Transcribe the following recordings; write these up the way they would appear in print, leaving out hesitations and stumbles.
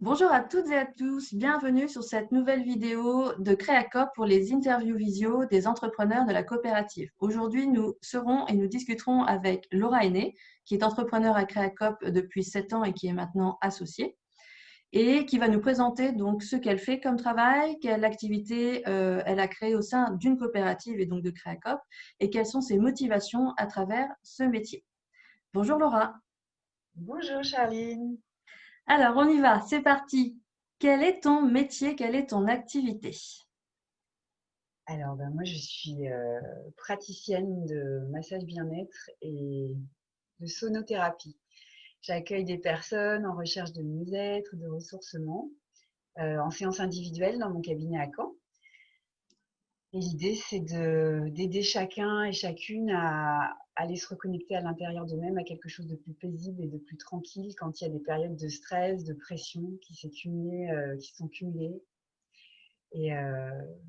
Bonjour à toutes et à tous, bienvenue sur cette nouvelle vidéo de Créacop pour les interviews visio des entrepreneurs de la coopérative. Aujourd'hui, nous serons et nous discuterons avec Laura Aîné, qui est entrepreneur à Créacop depuis 7 ans et qui est maintenant associée, et qui va nous présenter donc ce qu'elle fait comme travail, quelle activité elle a créée au sein d'une coopérative et donc de Créacop, et quelles sont ses motivations à travers ce métier. Bonjour Laura. Bonjour Charline. Alors, on y va, c'est parti. Quel est ton métier, quelle est ton activité? Alors moi je suis praticienne de massage bien-être et de sonothérapie. J'accueille des personnes en recherche de mieux-être, de ressourcement, en séance individuelle dans mon cabinet à Caen. Et l'idée c'est d'aider chacun et chacune à aller se reconnecter à l'intérieur d'eux-mêmes à quelque chose de plus paisible et de plus tranquille quand il y a des périodes de stress, de pression qui sont cumulées. Et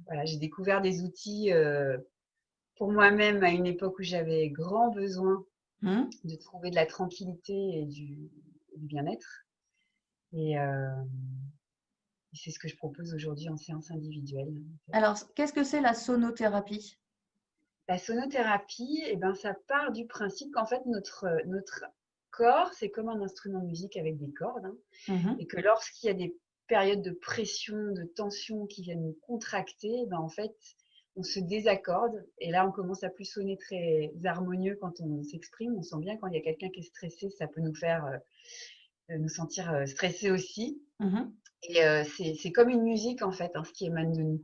voilà, j'ai découvert des outils pour moi-même à une époque où j'avais grand besoin Hmm. de trouver de la tranquillité et du bien-être. Et c'est ce que je propose aujourd'hui en séance individuelle. En fait. Alors, qu'est-ce que c'est la sonothérapie? La sonothérapie, eh ben, ça part du principe qu'en fait, notre corps, c'est comme un instrument de musique avec des cordes, hein, Mhm. et que lorsqu'il y a des périodes de pression, de tension qui viennent nous contracter, ben, en fait, on se désaccorde et là, on commence à plus sonner très harmonieux quand on s'exprime. On sent bien quand il y a quelqu'un qui est stressé, ça peut nous faire nous sentir stressés aussi. Mhm. Et c'est comme une musique, en fait, hein, ce qui émane de nous.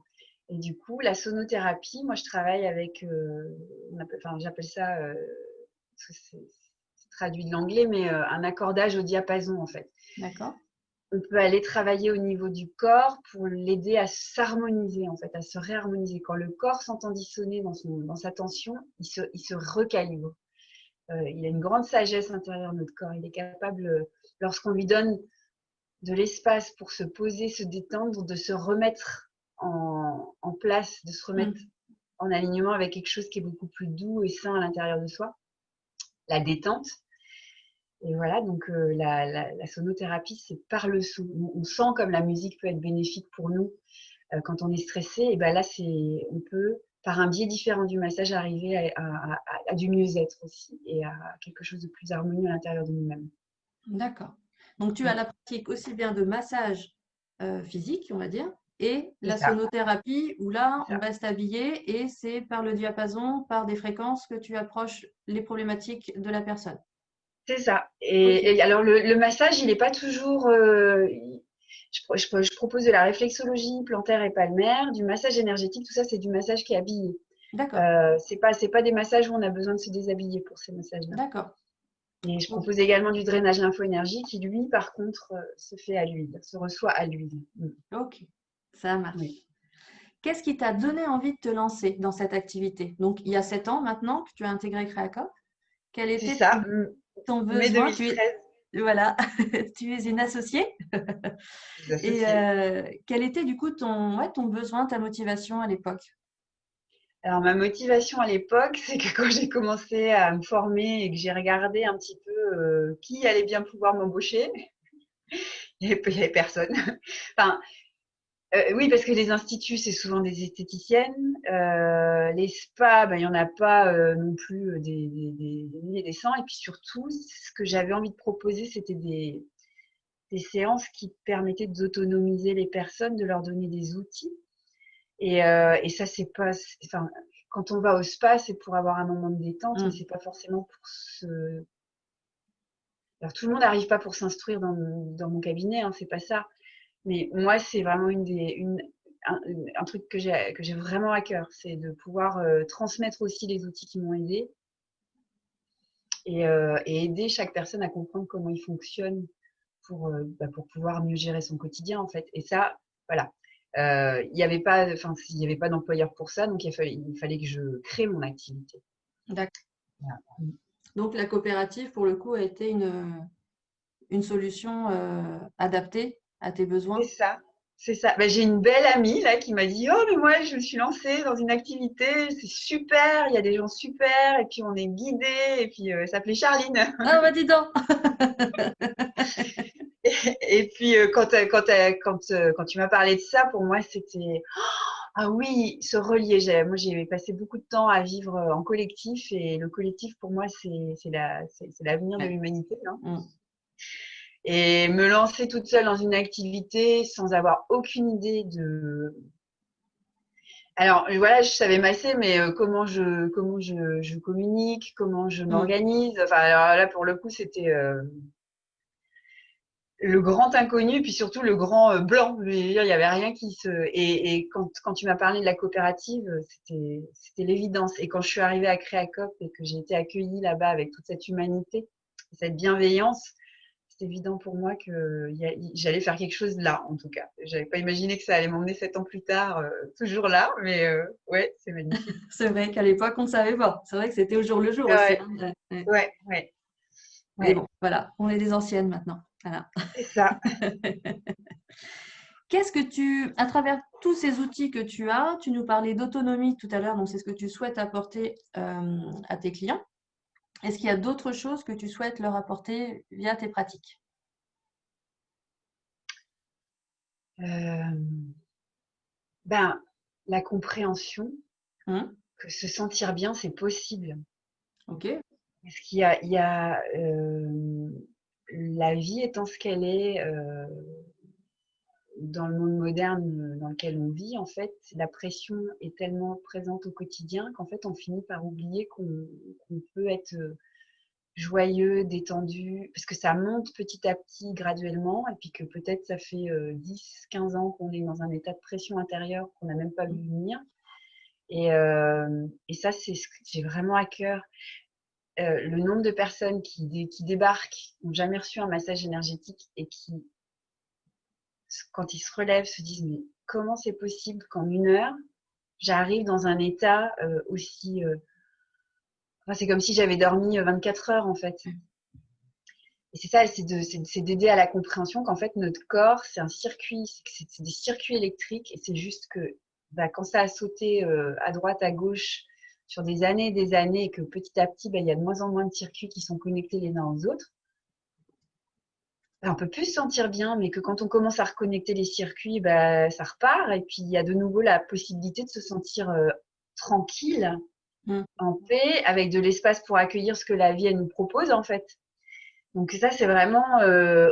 Et du coup, la sonothérapie, moi, je travaille avec, j'appelle ça, c'est traduit de l'anglais, mais un accordage au diapason, en fait. D'accord. On peut aller travailler au niveau du corps pour l'aider à s'harmoniser, en fait, à se réharmoniser. Quand le corps s'entend dissonner dans sa tension, il se recalibre. Il a une grande sagesse intérieure, notre corps. Il est capable, lorsqu'on lui donne de l'espace pour se poser, se détendre, de se remettre en place, de se remettre Hmm. en alignement avec quelque chose qui est beaucoup plus doux et sain à l'intérieur de soi, la détente. Et voilà, donc la sonothérapie, c'est par le son. On sent comme la musique peut être bénéfique pour nous quand on est stressé. Et ben là, on peut, par un biais différent du massage, arriver à du mieux-être aussi et à quelque chose de plus harmonieux à l'intérieur de nous-mêmes. D'accord. Donc, tu as la pratique aussi bien de massage physique, on va dire, et C'est la ça, sonothérapie où là, c'est on ça. reste habillé et c'est par le diapason, par des fréquences que tu approches les problématiques de la personne. C'est ça. Ok. Et alors, le massage, il n'est pas toujours. Je propose de la réflexologie plantaire et palmaire, du massage énergétique, tout ça, c'est du massage qui est habillé. D'accord. C'est pas des massages où on a besoin de se déshabiller pour ces massages-là. D'accord. Et je Ok. propose également du drainage lympho-énergie qui, lui, par contre, se fait à l'huile, se reçoit à l'huile. Ok. Ça Oui, marche. Qu'est-ce qui t'a donné envie de te lancer dans cette activité? Donc, il y a 7 ans maintenant que tu as intégré Créacop. Quel c'est était ça, ton mai besoin? 2013. Voilà, tu es une associée. Les Et associés. quel était du coup ton besoin, ta motivation à l'époque? Alors, ma motivation à l'époque, c'est que quand j'ai commencé à me former et que j'ai regardé un petit peu qui allait bien pouvoir m'embaucher, il y avait personne. Enfin, oui, parce que les instituts, c'est souvent des esthéticiennes. Les spas, ben, il n'y en a pas non plus des milliers, des cents. Et puis surtout, ce que j'avais envie de proposer, c'était des séances qui permettaient d'autonomiser les personnes, de leur donner des outils. Et ça, c'est pas. Enfin, quand on va au spa, c'est pour avoir un moment de détente, mais Hmm. c'est pas forcément pour se. Alors, tout le monde n'arrive pas pour s'instruire dans mon cabinet, hein, c'est pas ça. Mais moi, c'est vraiment un truc que j'ai vraiment à cœur, c'est de pouvoir transmettre aussi les outils qui m'ont aidé et aider chaque personne à comprendre comment il fonctionne pour pouvoir mieux gérer son quotidien, en fait. Et ça, voilà. Il n'y avait pas, enfin, il y avait pas d'employeur pour ça, donc il fallait que je crée mon activité. D'accord. Voilà. Donc la coopérative, pour le coup, a été une solution adaptée à tes C'est besoins. ça. C'est ça. Ben, j'ai une belle amie là qui m'a dit: «Oh, mais moi, je me suis lancée dans une activité, c'est super, il y a des gens super, et puis on est guidés», et puis elle s'appelait Charline. Ah bah dis donc! Et puis, quand tu m'as parlé de ça, pour moi, c'était ah oui, se relier. Moi, j'ai passé beaucoup de temps à vivre en collectif et le collectif, pour moi, c'est l'avenir de Ouais. l'humanité, hein. Mm. Et me lancer toute seule dans une activité sans avoir aucune idée de. Alors voilà, je savais masser, mais comment je communique, comment je Mm. m'organise. Enfin, alors là, pour le coup, c'était le grand inconnu, puis surtout le grand blanc. Je veux dire, il n'y avait rien qui se. Et quand tu m'as parlé de la coopérative, c'était l'évidence. Et quand je suis arrivée à Créacop et que j'ai été accueillie là-bas avec toute cette humanité, cette bienveillance, c'est évident pour moi que j'allais faire quelque chose là, en tout cas. J'avais pas imaginé que ça allait m'emmener 7 ans plus tard, toujours là, mais ouais, c'est magnifique. C'est vrai qu'à l'époque, on ne savait pas. C'est vrai que c'était au jour le jour aussi, Ouais, hein. Ouais, ouais. ouais, ouais, Mais ouais, bon, voilà, on est des anciennes maintenant. Voilà. c'est ça. Qu'est-ce que à travers tous ces outils que tu as, tu nous parlais d'autonomie tout à l'heure, donc c'est ce que tu souhaites apporter à tes clients. Est-ce qu'il y a d'autres choses que tu souhaites leur apporter via tes pratiques? Euh, ben, la compréhension Hum. que se sentir bien, c'est possible. Ok. Parce qu'il y a la vie étant ce qu'elle est dans le monde moderne dans lequel on vit, en fait, la pression est tellement présente au quotidien qu'en fait, on finit par oublier qu'on peut être joyeux, détendu, parce que ça monte petit à petit, graduellement, et puis que peut-être ça fait 10, 15 ans qu'on est dans un état de pression intérieure qu'on n'a même pas vu venir. Et ça, c'est ce que j'ai vraiment à cœur. Le nombre de personnes qui débarquent, qui n'ont jamais reçu un massage énergétique et qui, quand ils se relèvent, se disent mais comment c'est possible qu'en 1 heure, j'arrive dans un état aussi. Enfin, c'est comme si j'avais dormi 24 heures en fait. Et c'est ça, c'est d'aider à la compréhension qu'en fait notre corps, c'est un circuit, c'est des circuits électriques et c'est juste que bah, quand ça a sauté à droite, à gauche sur des années et des années et que petit à petit, bah, il y a de moins en moins de circuits qui sont connectés les uns aux autres, bah, on peut plus se sentir bien, mais que quand on commence à reconnecter les circuits, bah, ça repart et puis il y a de nouveau la possibilité de se sentir tranquille, Hum. en paix, avec de l'espace pour accueillir ce que la vie elle nous propose en fait. Donc ça, c'est vraiment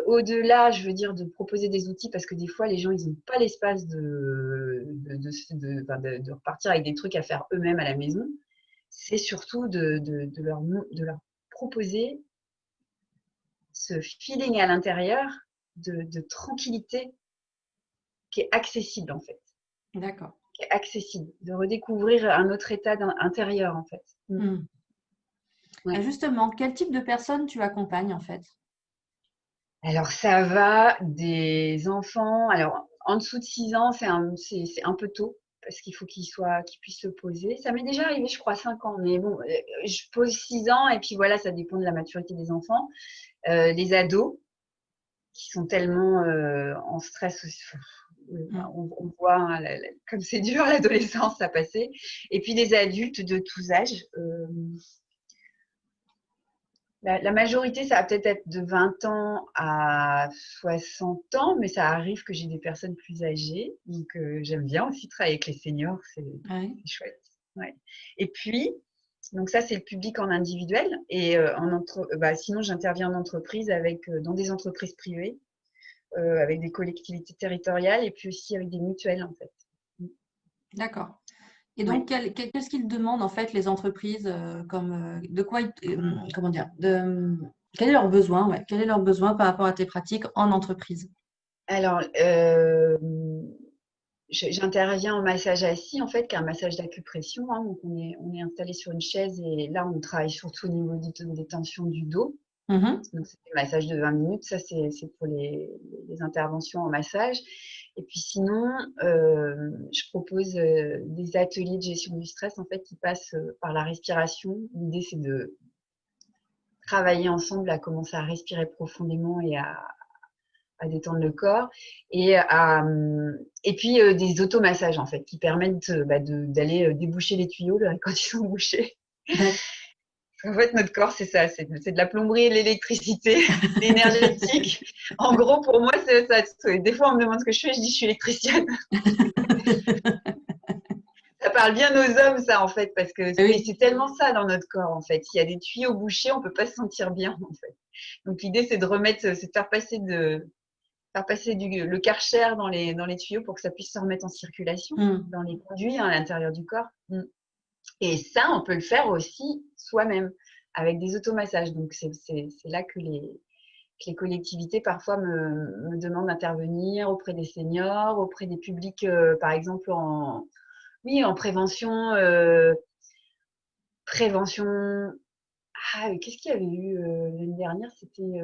au-delà, je veux dire, de proposer des outils parce que des fois, les gens, ils n'ont pas l'espace de repartir avec des trucs à faire eux-mêmes à la maison. C'est surtout de leur proposer ce feeling à l'intérieur de tranquillité qui est accessible en fait, D'accord. qui est accessible, de redécouvrir un autre état intérieur en fait. Hum. Et Ouais. justement, quel type de personnes tu accompagnes en fait? Alors ça va des enfants. Alors en dessous de 6 ans, c'est un peu tôt parce qu'il faut qu'ils puissent se poser. Ça m'est déjà arrivé, je crois, 5 ans. Mais bon, je pose 6 ans et puis voilà, ça dépend de la maturité des enfants. Les ados qui sont tellement en stress aussi. Hum. On voit hein, comme c'est dur l'adolescence à passer. Et puis des adultes de tous âges. La majorité, ça va peut-être être de 20 ans à 60 ans, mais ça arrive que j'ai des personnes plus âgées. Donc, j'aime bien aussi travailler avec les seniors, c'est Ouais. chouette. Ouais. Et puis, donc ça, c'est le public en individuel. Et sinon, j'interviens en entreprise dans des entreprises privées, avec des collectivités territoriales et puis aussi avec des mutuelles, en fait. D'accord. Et Ouais. donc, qu'est-ce qu'ils demandent en fait les entreprises de quoi comment dire quel est leur besoin, ouais, quel est leur besoin par rapport à tes pratiques en entreprise? Alors, j'interviens en massage assis, en fait, qui est un massage d'acupression, hein. Donc, on est installé sur une chaise et là, on travaille surtout au niveau des tensions du dos. Mhm. Donc, c'est des massages de 20 minutes. Ça, c'est pour les interventions en massage. Et puis sinon, je propose des ateliers de gestion du stress, en fait, qui passent par la respiration. L'idée, c'est de travailler ensemble à commencer à respirer profondément et à détendre le corps et puis des automassages en fait qui permettent d'aller déboucher les tuyaux là, quand ils sont bouchés. D'accord. En fait, notre corps, c'est ça, c'est de la plomberie et de l'électricité, l'énergétique. En gros, pour moi, c'est ça. Des fois, on me demande ce que je fais, je dis je suis électricienne. Ça parle bien aux hommes, ça, en fait, parce que mais Oui. c'est tellement ça dans notre corps, en fait. S'il y a des tuyaux bouchés, on peut pas se sentir bien, en fait. Donc, l'idée, c'est de remettre, c'est de faire passer le Karcher dans les tuyaux pour que ça puisse se remettre en circulation Mm. dans les conduits à l'intérieur du corps. Et ça, on peut le faire aussi soi-même avec des automassages. Donc, c'est là que les collectivités parfois me demandent d'intervenir auprès des seniors, auprès des publics, par exemple, oui, en prévention. Prévention. Ah, qu'est-ce qu'il y avait eu l'année dernière? C'était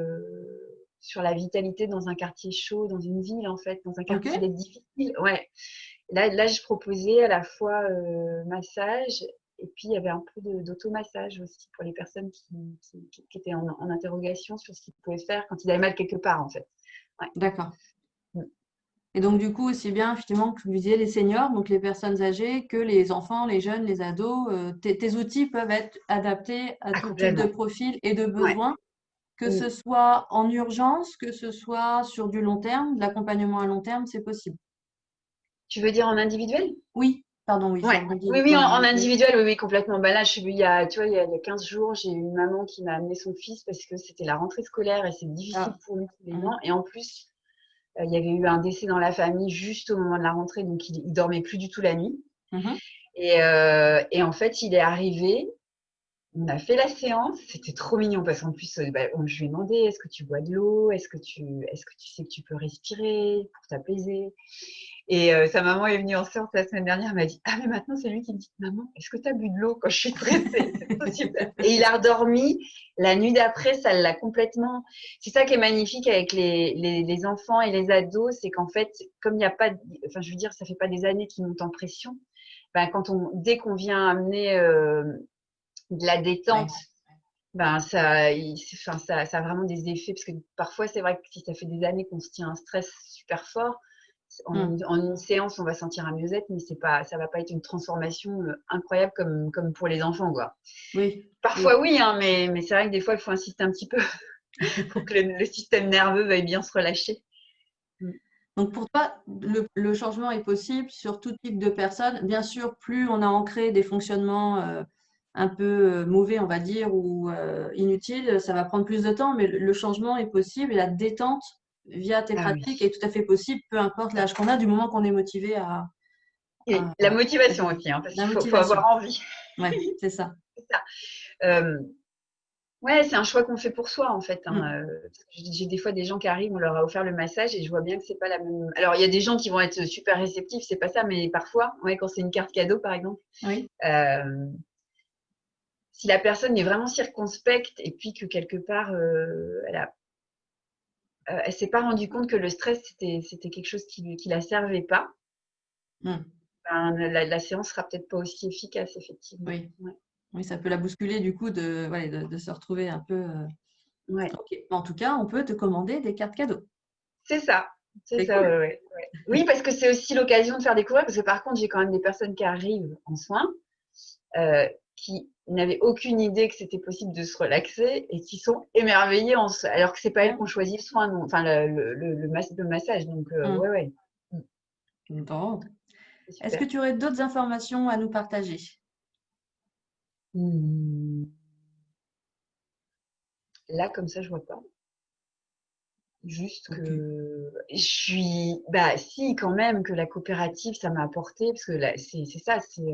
sur la vitalité dans un quartier chaud, dans une ville, en fait, dans un Ok. quartier difficile. Ouais. Là, je proposais à la fois massage et puis il y avait un peu d'automassage aussi pour les personnes qui étaient en interrogation sur ce qu'ils pouvaient faire quand ils avaient mal quelque part, en fait. Ouais. D'accord. Et donc, du coup, aussi bien, effectivement, que vous disiez les seniors, donc les personnes âgées, que les enfants, les jeunes, les ados, tes outils peuvent être adaptés à Ah, tout type de complètement. profil et de Ouais. besoin, que Mm. ce soit en urgence, que ce soit sur du long terme, de l'accompagnement à long terme, c'est possible. Tu veux dire en individuel? Oui, pardon, oui, je Ouais. rebondis du Oui, coup oui, en en individuel. individuel, oui, oui, complètement. Bah là, tu vois, il y a 15 jours, j'ai eu une maman qui m'a amené son fils parce que c'était la rentrée scolaire et c'est difficile Ah, pour lui tous les mhm, ans. Et en plus, il y avait eu un décès dans la famille juste au moment de la rentrée, donc il dormait plus du tout la nuit. mhm. Et en fait, il est arrivé, on a fait la séance, c'était trop mignon parce qu'en plus, je lui ai demandé, est-ce que tu bois de l'eau? Est-ce que tu sais que tu peux respirer pour t'apaiser? Et sa maman est venue en séance la semaine dernière, elle m'a dit, ah mais maintenant c'est lui qui me dit, maman, est-ce que tu as bu de l'eau quand je suis stressée? C'est trop super. Et il a redormi. La nuit d'après, ça l'a complètement. C'est ça qui est magnifique avec les enfants et les ados, c'est qu'en fait, comme il n'y a pas, enfin je veux dire, ça fait pas des années qu'ils montent en pression. Ben, dès qu'on vient amener de la détente, Ouais. ben enfin, ça a vraiment des effets parce que parfois c'est vrai que si ça fait des années qu'on se tient un stress super fort, Mm. en une séance on va sentir un mieux-être, mais ça va pas être une transformation incroyable comme pour les enfants, quoi. Oui, oui. Parfois oui, hein, mais c'est vrai que des fois il faut insister un petit peu pour que le système nerveux veuille bien se relâcher. Mm. Donc pour toi, le changement est possible sur tout type de personnes. Bien sûr, plus on a ancré des fonctionnements un peu mauvais, on va dire, ou inutiles, ça va prendre plus de temps, mais le changement est possible et la détente via tes Ah oui. pratiques est tout à fait possible, peu importe l'âge qu'on a, du moment qu'on est motivé Et à, la à motivation bouger. aussi, hein, parce La faut avoir motivation, envie. ouais, c'est ça. C'est ça. Euh, Ouais, c'est un choix qu'on fait pour soi en fait, Mm. hein. J'ai des fois des gens qui arrivent, on leur a offert le massage et je vois bien que c'est pas la même. Alors il y a des gens qui vont être super réceptifs, c'est pas ça, mais parfois, ouais, quand c'est une carte cadeau par exemple, Oui. euh, si la personne est vraiment circonspecte et puis que quelque part elle s'est pas rendue compte que le stress c'était quelque chose qui la servait pas, Mm. ben, la séance sera peut-être pas aussi efficace effectivement. Oui. Ouais. Oui, ça peut la bousculer du coup ouais, de se retrouver un peu. Ouais. Ok. En tout cas, on peut te commander des cartes cadeaux. C'est ça, c'est C'est ça, cool. ouais, ouais, ouais. Oui, parce que c'est aussi l'occasion de faire découvrir, parce que par contre, j'ai quand même des personnes qui arrivent en soins, qui n'avaient aucune idée que c'était possible de se relaxer et qui sont émerveillées alors que c'est pas elles qui ont choisi le soin, non. Enfin le massage. Donc Mm. ouais, ouais. Bon. C'est Est-ce que super. tu aurais d'autres informations à nous partager? Hmm. Là, comme ça, je vois pas. Juste Ok. que je suis, bah si, quand même, que la coopérative, ça m'a apporté, parce que là, c'est ça, c'est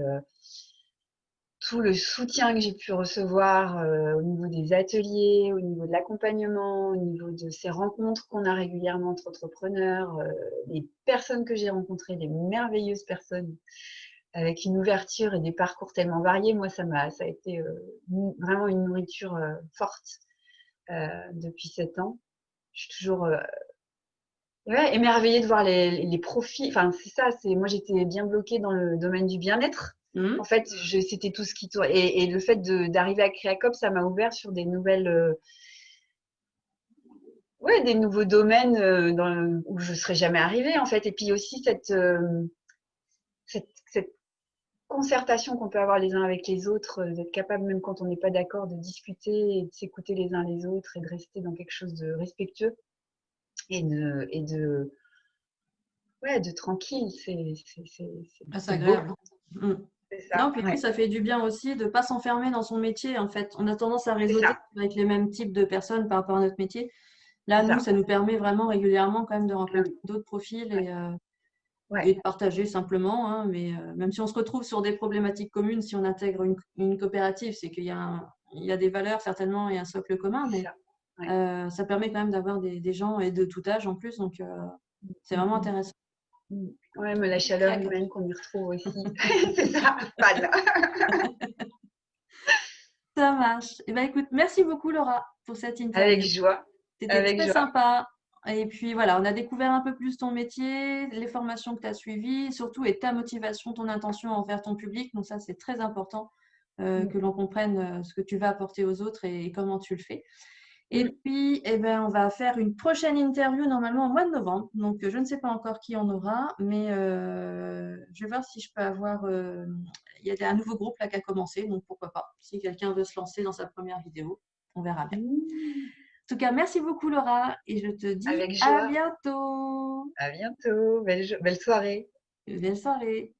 tout le soutien que j'ai pu recevoir au niveau des ateliers, au niveau de l'accompagnement, au niveau de ces rencontres qu'on a régulièrement entre entrepreneurs, les personnes que j'ai rencontrées, des merveilleuses personnes avec une ouverture et des parcours tellement variés. Moi, ça a été vraiment une nourriture forte depuis 7 ans. Je suis toujours ouais, émerveillée de voir les profils. Enfin, c'est ça. Moi, j'étais bien bloquée dans le domaine du bien-être. En Hmm. fait, c'était tout ce qui tourne. Et le fait d'arriver à Créacop, ça m'a ouvert sur des nouvelles, ouais, des nouveaux domaines où je serais jamais arrivée, en fait. Et puis aussi cette concertation qu'on peut avoir les uns avec les autres, d'être capable, même quand on n'est pas d'accord, de discuter et de s'écouter les uns les autres et de rester dans quelque chose de respectueux et ouais, de tranquille. Ah, c'est C'est beau, agréable. Mm. c'est Non, ça. puis Ouais, ça fait du bien aussi de ne pas s'enfermer dans son métier. En fait, on a tendance à c'est réseauter ça, avec les mêmes types de personnes par rapport à notre métier. Là, c'est nous, ça. ça nous permet vraiment régulièrement quand même de rencontrer Hum, d'autres profils ouais, et ouais, de partager simplement, hein. Mais même si on se retrouve sur des problématiques communes, si on intègre une coopérative, c'est qu'il y a il y a des valeurs certainement et un socle commun, c'est mais ça. Ouais. ça permet quand même d'avoir des gens et de tout âge en plus. Donc, c'est Hum, vraiment hum, intéressant. hum. Ouais, mais la Très chaleur agréable. humaine qu'on y retrouve aussi. C'est ça, fan. Ça marche. Eh ben, écoute, merci beaucoup Laura pour cette Avec interview. joie, C'était avec très joie. sympa. Et puis voilà, on a découvert un peu plus ton métier, les formations que tu as suivies, surtout et ta motivation, ton intention envers ton public. Donc ça, c'est très important que Hum, l'on comprenne ce que tu vas apporter aux autres et comment tu le fais. Et hum. puis, eh ben, on va faire une prochaine interview normalement au mois de novembre. Donc, je ne sais pas encore qui on aura, mais je vais voir si je peux avoir. Il y a un nouveau groupe là qui a commencé, donc pourquoi pas. Si quelqu'un veut se lancer dans sa première vidéo, on verra bien. Mmh. En tout cas, merci beaucoup Laura et je te dis Avec à joie. bientôt. À bientôt. Belle soirée. Belle soirée.